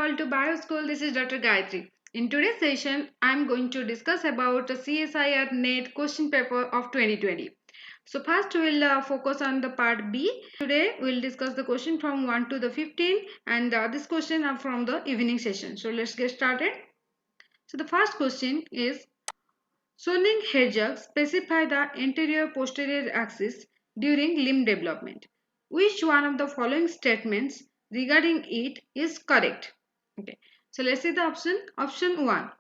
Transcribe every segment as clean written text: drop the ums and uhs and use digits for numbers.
all to BioSchool. This is Dr. Gayatri. In today's session, I'm going to discuss about the CSIR NET question paper of 2020. So first we'll focus on the part B. Today we'll discuss the question from 1 to the 15 and this question are from the evening session. So let's get started. So the first question is Sonic hedgehog specify the anterior posterior axis during limb development. Which one of the following statements regarding it is correct? Okay. So let's see the option. Option 1.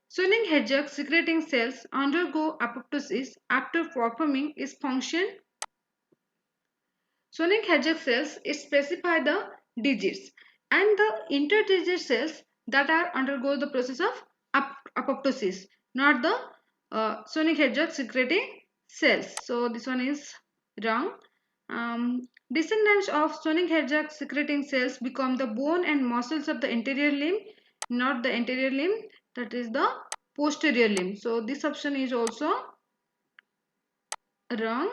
Sonic hedgehog secreting cells undergo apoptosis after performing its function. Sonic hedgehog cells specify the digits and the interdigit cells that are undergo the process of apoptosis, not the Sonic hedgehog secreting cells. So this one is wrong. Descendants of Sonic hedgehog secreting cells become the bone and muscles of the anterior limb, not the anterior limb, that is the posterior limb. So this option is also wrong.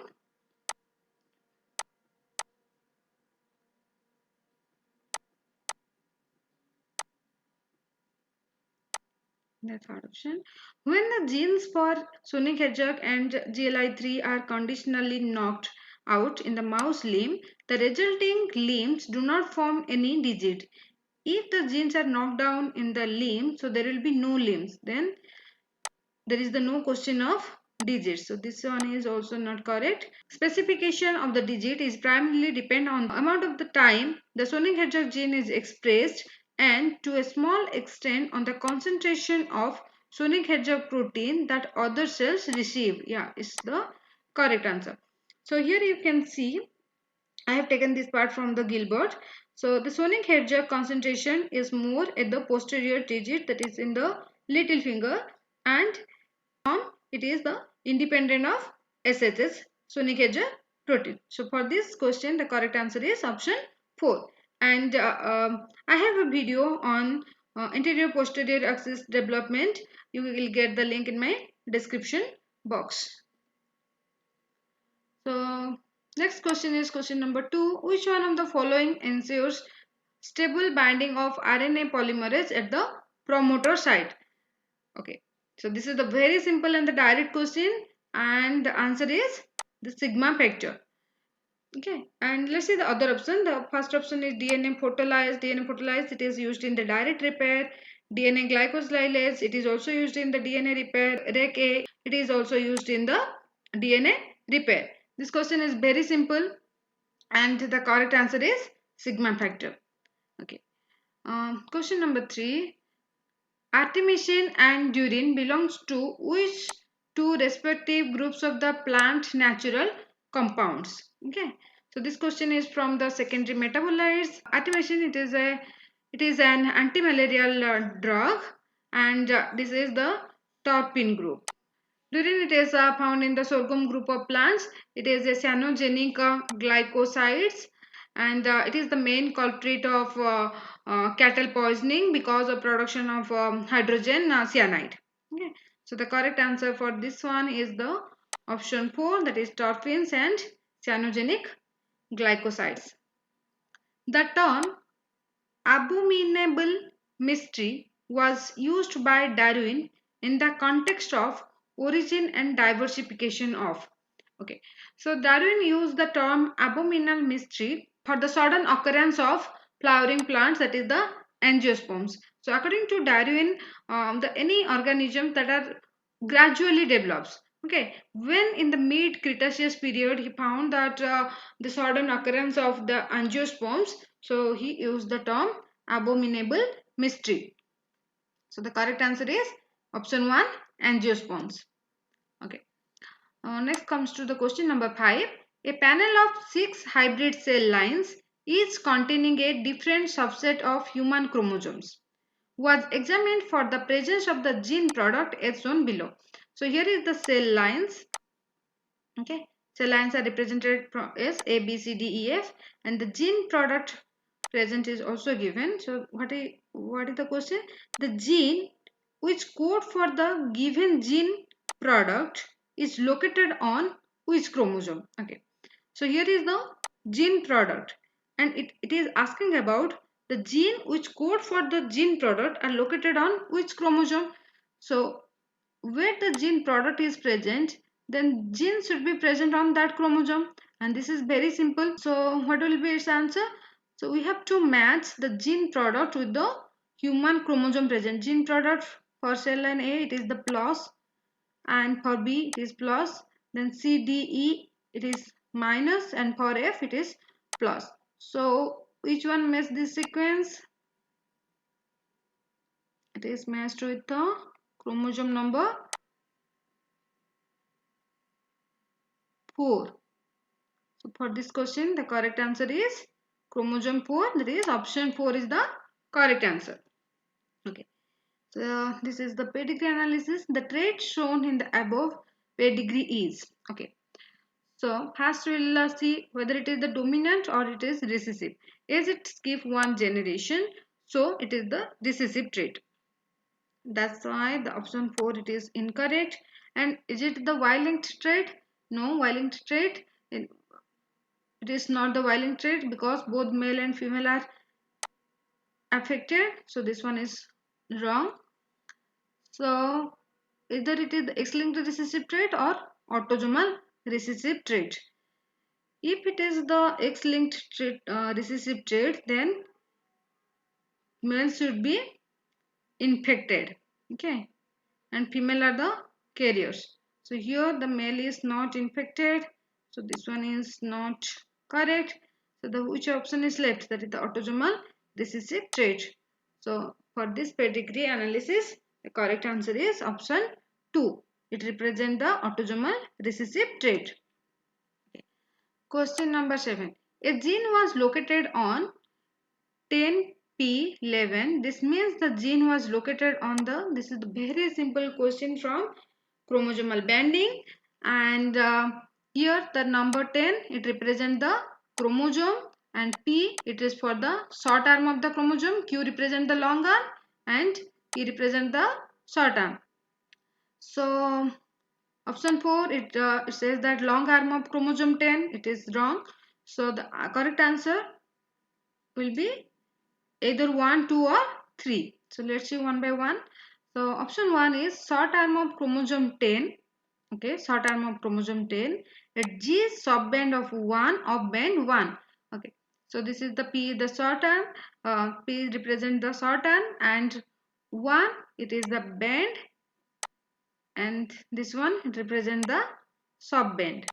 The third option. When the genes for Sonic hedgehog and GLI3 are conditionally knocked out in the mouse limb, the resulting limbs do not form any digit. If the genes are knocked down in the limb, so there will be no limbs. Then there is the no question of digits. So this one is also not correct. Specification of the digit is primarily depend on the amount of the time the Sonic hedgehog gene is expressed and to a small extent on the concentration of Sonic hedgehog protein that other cells receive. Yeah, is the correct answer. So here you can see I have taken this part from the Gilbert. So the Sonic hedgehog concentration is more at the posterior digit, that is in the little finger, and it is the independent of SHS, Sonic hedgehog protein. So for this question the correct answer is option 4. And I have a video on anterior posterior axis development. You will get the link in my description box. So next question is question number 2. Which one of the following ensures stable binding of RNA polymerase at the promoter site? Okay, so this is the very simple and the direct question, and the answer is the sigma factor. Okay, and let's see the other option. The first option is DNA photolase. DNA photolase, it is used in the direct repair. DNA glycosylase, it is also used in the DNA repair. REC-A, it is also used in the DNA repair. This question is very simple and the correct answer is sigma factor. Okay. Question number 3. Artemisinin and urine belongs to which two respective groups of the plant natural compounds? Okay. So this question is from the secondary metabolites. Artemisinin, it is an antimalarial drug, and this is the terpene group. Durin, it is found in the sorghum group of plants. It is a cyanogenic glycosides, and it is the main culprit of cattle poisoning because of production of hydrogen cyanide. Okay. So the correct answer for this one is the option 4, that is terpenes and cyanogenic glycosides. The term abominable mystery was used by Darwin in the context of origin and diversification of. Okay, so Darwin used the term abominable mystery for the sudden occurrence of flowering plants, that is the angiosperms. So according to Darwin, any organism that are gradually develops. Okay, when in the mid Cretaceous period he found that the sudden occurrence of the angiosperms, so he used the term abominable mystery. So the correct answer is option 1, angiosperms. Okay. Next comes to the question number 5. A panel of 6 hybrid cell lines, each containing a different subset of human chromosomes, was examined for the presence of the gene product as shown below. So here is the cell lines. Okay, cell lines are represented as A, B, C, D, E, F, and the gene product present is also given. So what is the question? The gene which code for the given gene product is located on which chromosome? Okay, so here is the gene product, and it is asking about the gene which code for the gene product are located on which chromosome. So where the gene product is present, then gene should be present on that chromosome, and this is very simple. So what will be its answer? So we have to match the gene product with the human chromosome present. Gene product for cell line A, it is the plus, and for B it is plus, then C, D, E it is minus, and for F it is plus. So which one matches this sequence? It is matched with the chromosome number 4. So for this question, the correct answer is chromosome 4. That is option 4 is the correct answer. Okay. So this is the pedigree analysis. The trait shown in the above pedigree is. Okay. So first we will see whether it is the dominant or it is recessive. As it skips one generation, so it is the recessive trait. That's why the option 4 it is incorrect. And is it the Y-linked trait? No, Y-linked trait. It is not the Y-linked trait because both male and female are affected. So this one is wrong. So either it is the X-linked recessive trait or autosomal recessive trait. If it is the X-linked trait, recessive trait, then male should be infected. Okay, and female are the carriers. So here the male is not infected. So this one is not correct. So the which option is left? That is the autosomal recessive trait. So for this pedigree analysis, the correct answer is option 2. It represents the autosomal recessive trait. Okay. Question number 7. A gene was located on 10p11. This means the gene was located on the, this is the very simple question from chromosomal bending, and here the number 10 it represents the chromosome, and P it is for the short arm of the chromosome, Q represent the long arm, and P represent the short arm. So option 4 it says that long arm of chromosome 10, it is wrong. So the correct answer will be either 1, 2 or 3. So let's see one by one. So option 1 is short arm of chromosome 10. Okay, short arm of chromosome 10 at G subband of 1 of band 1. Okay, so this is the P, the short arm. P represent the short arm, and 1 it is the band, and this one it represent the subband.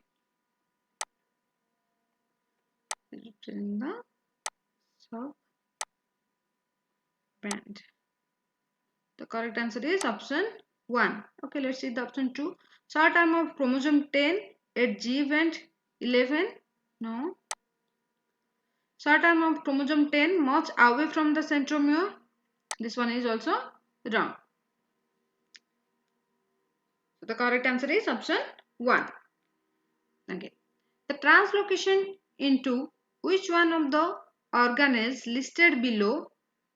It represent the subband. The correct answer is option 1. Okay, let's see the option 2. Short arm of chromosome 10 at G band 11. No. Short arm of chromosome 10 much away from the centromere. This one is also wrong. So the correct answer is option 1. Okay. The translocation into which one of the organelles listed below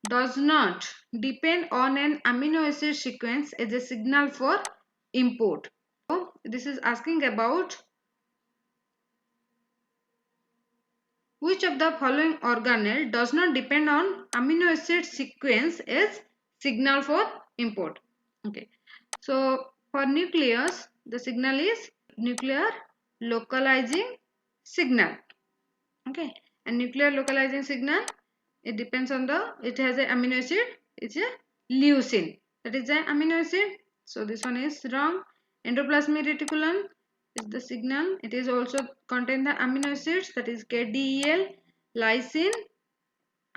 does not depend on an amino acid sequence as a signal for import. So this is asking about which of the following organelle does not depend on amino acid sequence as signal for import. Okay. So for nucleus, the signal is nuclear localizing signal. Okay. And nuclear localizing signal, it depends on the, it has an amino acid, it's a leucine. That is the amino acid. So this one is wrong. Endoplasmic reticulum is the signal. It is also contain the amino acids, that is KDEL, lysine,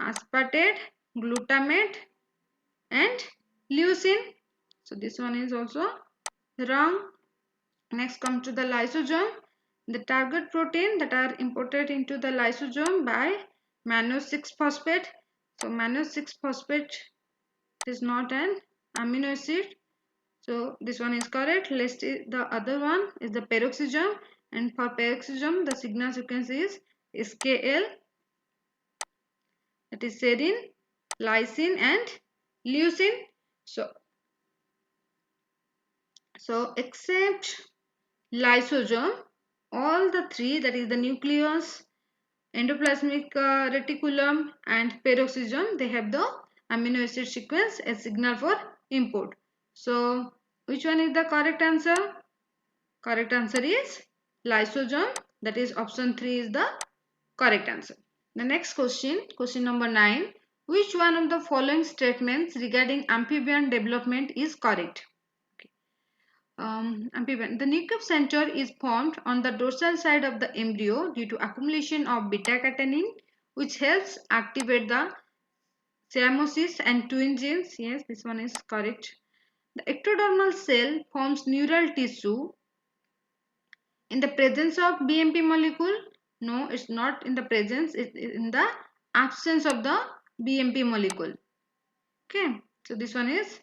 aspartate, glutamate, and leucine. So this one is also wrong. Next come to the lysosome. The target protein that are imported into the lysosome by mannose 6-phosphate. So mannose 6-phosphate is not an amino acid. So this one is correct. Let's see the other one is the peroxisome, and for peroxisome the signal sequence is SKL, that is serine, lysine, and leucine. So except lysosome, all the three, that is the nucleus, endoplasmic reticulum and peroxisome, they have the amino acid sequence as signal for import. So which one is the correct answer? Correct answer is lysosome, that is option 3 is the correct answer. The next question, question number 9. Which one of the following statements regarding amphibian development is correct? Amphibian. The nucleus center is formed on the dorsal side of the embryo due to accumulation of beta-catenin, which helps activate the cyanosis and twin genes. Yes, this one is correct. The ectodermal cell forms neural tissue in the presence of BMP molecule. No, it's not in the presence, it's in the absence of the BMP molecule. Okay, so this one is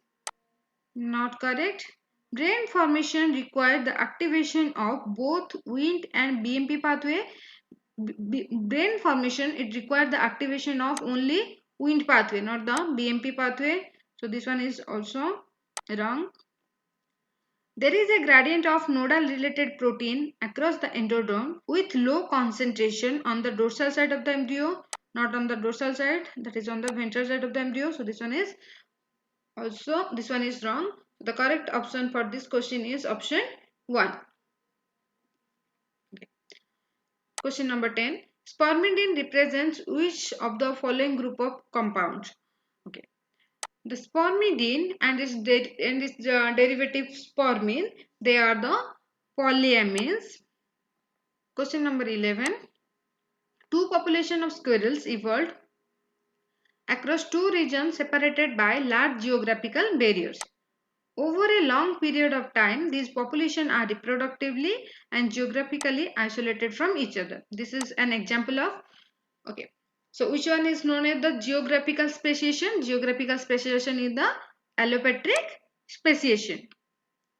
not correct. Brain formation requires the activation of both Wnt and BMP pathway. Brain formation, it requires the activation of only Wnt pathway, not the BMP pathway. So this one is also wrong. There is a gradient of nodal related protein across the endoderm with low concentration on the dorsal side of the embryo, not on the dorsal side, that is on the ventral side of the embryo. So this one is also, this one is wrong. The correct option for this question is option 1. Okay. Question number 10. Spermidine represents which of the following group of compounds? Okay. The spermidine and its derivative spermine, they are the polyamines. Question number 11. Two populations of squirrels evolved across two regions separated by large geographical barriers. Over a long period of time, these populations are reproductively and geographically isolated from each other. This is an example of, okay. So which one is known as the geographical speciation? Geographical speciation is the allopatric speciation.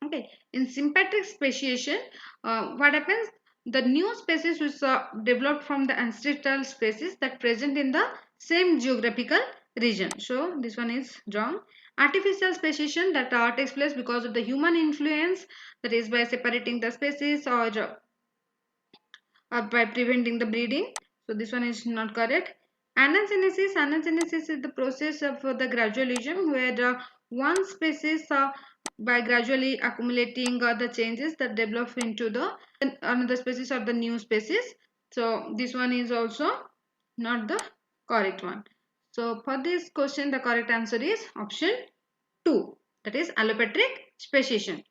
Okay. In sympatric speciation, what happens? The new species which are developed from the ancestral species that present in the same geographical region. So this one is wrong. Artificial speciation that takes place because of the human influence, that is by separating the species or by preventing the breeding. So this one is not correct. Anagenesis. Anagenesis is the process of the gradualism where one species by gradually accumulating the changes that develop into the another species or the new species. So this one is also not the correct one. So for this question the correct answer is option 2, that is allopatric speciation.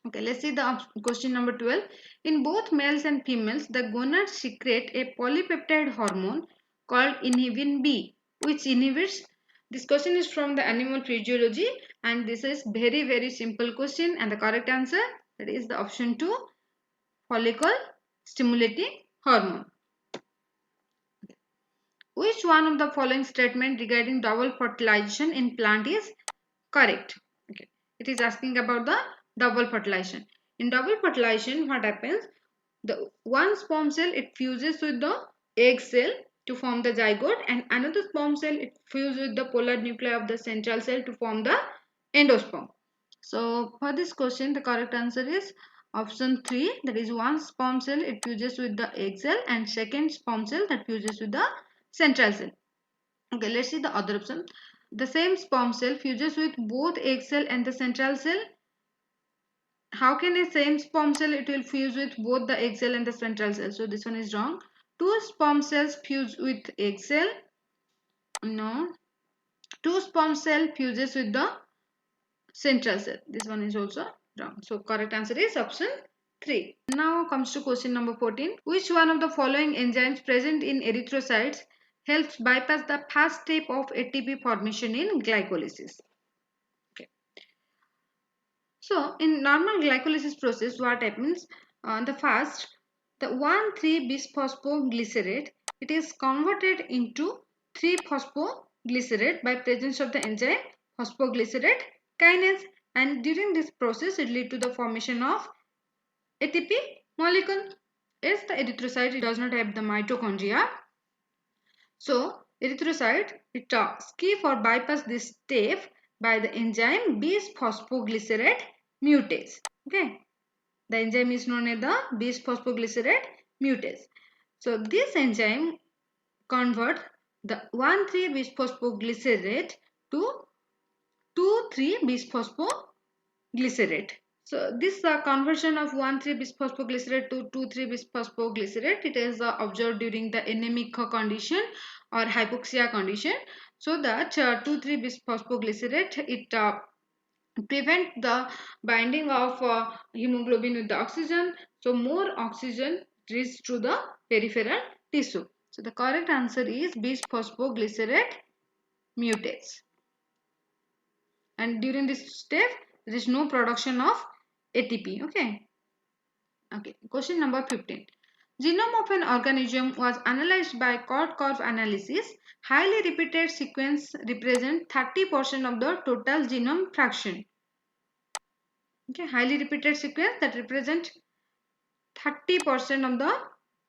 Okay, let's see the question number 12. In both males and females, the gonads secrete a polypeptide hormone called inhibin B, which inhibits. This question is from the animal physiology and this is very simple question, and the correct answer, that is the option 2, follicle stimulating hormone. Which one of the following statement regarding double fertilization in plant is correct? Okay, it is asking about the double fertilization. In double fertilization, what happens? The one sperm cell, it fuses with the egg cell to form the zygote, and another sperm cell, it fuses with the polar nuclei of the central cell to form the endosperm. So for this question the correct answer is option 3, that is one sperm cell, it fuses with the egg cell, and second sperm cell that fuses with the central cell. Okay, let's see the other option. The same sperm cell fuses with both egg cell and the central cell. How can a same sperm cell, it will fuse with both the egg cell and the central cell? So this one is wrong. Two sperm cells fuse with egg cell. No. Two sperm cell fuses with the central cell. This one is also wrong. So correct answer is option 3. Now comes to question number 14. Which one of the following enzymes present in erythrocytes helps bypass the first step of ATP formation in glycolysis? Okay. So in normal glycolysis process, what happens? The first, the 1,3-bisphosphoglycerate, it is converted into 3-phosphoglycerate by presence of the enzyme phosphoglycerate kinase, and during this process it leads to the formation of ATP molecule. As the erythrocyte, it does not have the mitochondria, so erythrocyte, it skip or bypass this step by the enzyme bisphosphoglycerate mutase. Okay, the enzyme is known as the bisphosphoglycerate mutase. So this enzyme convert the 1,3-bisphosphoglycerate to 2,3-bisphosphoglycerate. So this conversion of 1,3-bisphosphoglycerate to 2,3-bisphosphoglycerate, it is observed during the anemic condition or hypoxia condition. So that 2,3-bisphosphoglycerate, it prevent the binding of hemoglobin with the oxygen. So more oxygen reaches to the peripheral tissue. So the correct answer is bisphosphoglycerate mutates. And during this step, there is no production of ATP. Okay. Question number 15. Genome of an organism was analyzed by Cord-Curve analysis. Highly repeated sequence represent 30% of the total genome fraction. Okay, highly repeated sequence that represent 30% of the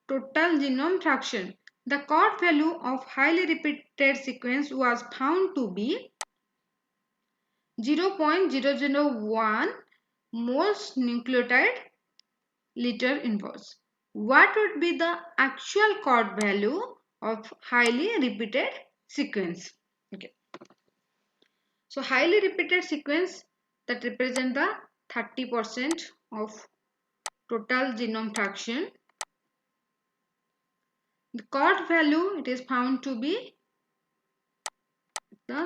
total genome fraction. The Cord value of highly repeated sequence was found to be 0.001 moles nucleotide liter inverse. What would be the actual Cord value of highly repeated sequence? Okay. So highly repeated sequence that represent the 30% of total genome fraction. The Cord value, it is found to be the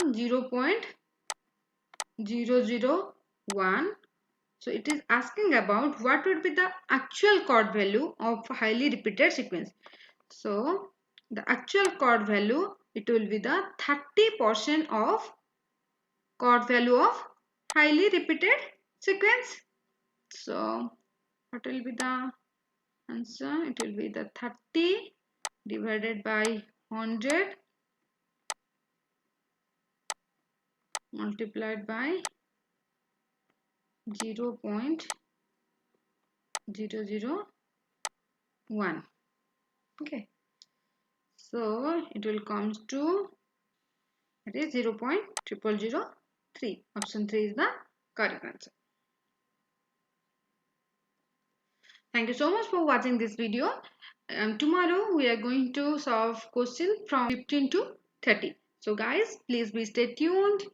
0.001. So it is asking about what would be the actual Cord value of highly repeated sequence. So the actual Cord value, it will be the 30% of Cord value of highly repeated sequence. So what will be the answer? It will be the 30 divided by 100 multiplied by 0.001. Okay. So it will come to, that is 0.0003. Option 3 is the correct answer. Thank you so much for watching this video. Tomorrow we are going to solve question from 15 to 30. So guys, please be stay tuned.